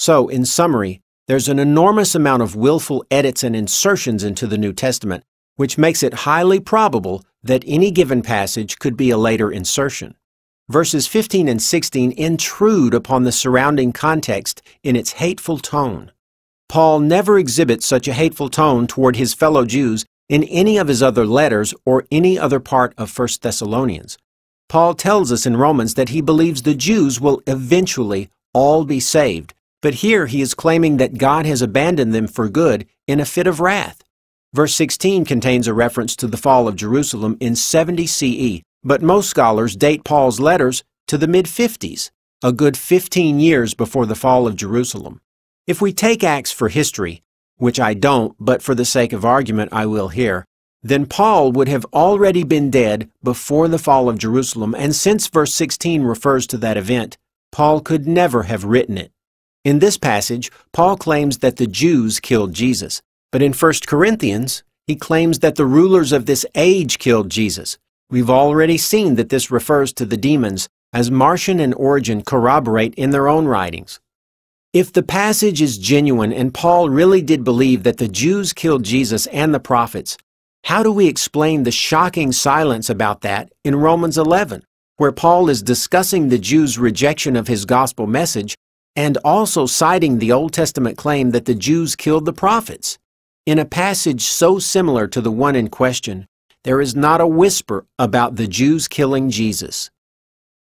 So, in summary, there's an enormous amount of willful edits and insertions into the New Testament, which makes it highly probable that any given passage could be a later insertion. Verses 15 and 16 intrude upon the surrounding context in its hateful tone. Paul never exhibits such a hateful tone toward his fellow Jews in any of his other letters or any other part of 1 Thessalonians. Paul tells us in Romans that he believes the Jews will eventually all be saved, but here he is claiming that God has abandoned them for good in a fit of wrath. Verse 16 contains a reference to the fall of Jerusalem in 70 CE, but most scholars date Paul's letters to the mid-50s, a good 15 years before the fall of Jerusalem. If we take Acts for history, which I don't, but for the sake of argument I will here, then Paul would have already been dead before the fall of Jerusalem, and since verse 16 refers to that event, Paul could never have written it. In this passage, Paul claims that the Jews killed Jesus, but in 1 Corinthians, he claims that the rulers of this age killed Jesus. We've already seen that this refers to the demons, as Marcion and Origen corroborate in their own writings. If the passage is genuine and Paul really did believe that the Jews killed Jesus and the prophets, how do we explain the shocking silence about that in Romans 11, where Paul is discussing the Jews' rejection of his gospel message and also citing the Old Testament claim that the Jews killed the prophets? In a passage so similar to the one in question, there is not a whisper about the Jews killing Jesus.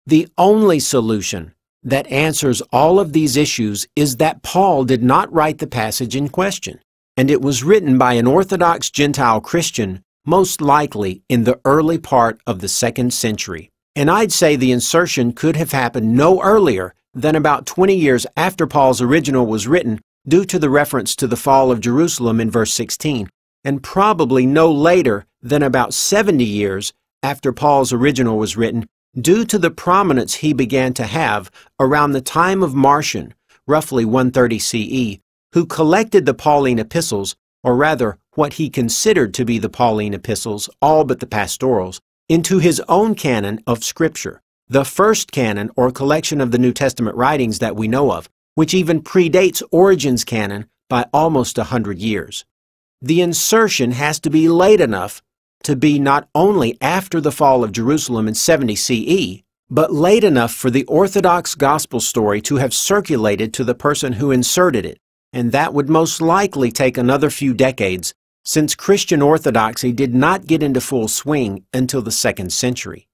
The only solution that answers all of these issues is that Paul did not write the passage in question, and it was written by an Orthodox Gentile Christian, most likely in the early part of the 2nd century. And I'd say the insertion could have happened no earlier than about 20 years after Paul's original was written, due to the reference to the fall of Jerusalem in verse 16, and probably no later than about 70 years after Paul's original was written, due to the prominence he began to have around the time of Marcion, roughly 130 CE, who collected the Pauline epistles, or rather what he considered to be the Pauline epistles, all but the pastorals, into his own canon of Scripture, the first canon or collection of the New Testament writings that we know of, which even predates Origen's canon by almost 100 years. The insertion has to be late enough to be not only after the fall of Jerusalem in 70 CE, but late enough for the Orthodox gospel story to have circulated to the person who inserted it, and that would most likely take another few decades, since Christian orthodoxy did not get into full swing until the 2nd century.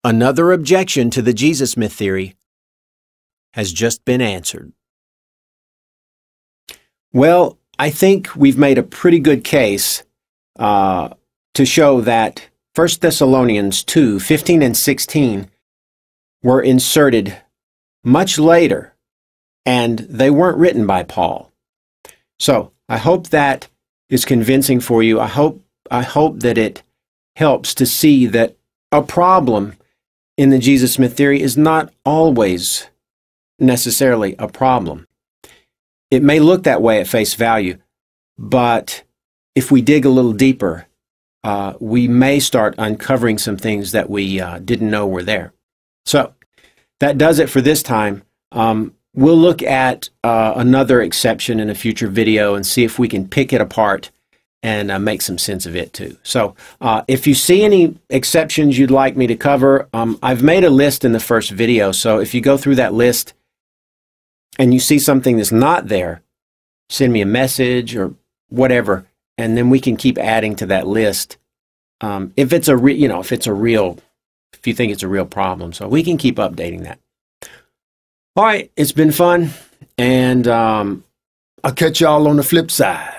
Another objection to the Jesus myth theory has just been answered. Well, I think we've made a pretty good case to show that 1 Thessalonians 2, 15 and 16 were inserted much later, and they weren't written by Paul. So, I hope that is convincing for you. I hope that it helps to see that a problem in the Jesus myth theory is not always necessarily a problem. It may look that way at face value, but if we dig a little deeper, we may start uncovering some things that we didn't know were there. So, that does it for this time. We'll look at another exception in a future video and see if we can pick it apart and make some sense of it too. So, if you see any exceptions you'd like me to cover, I've made a list in the first video, so if you go through that list and you see something that's not there, send me a message or whatever, and then we can keep adding to that list. If it's if you think it's a real problem, so we can keep updating that. All right, it's been fun, and I'll catch y'all on the flip side.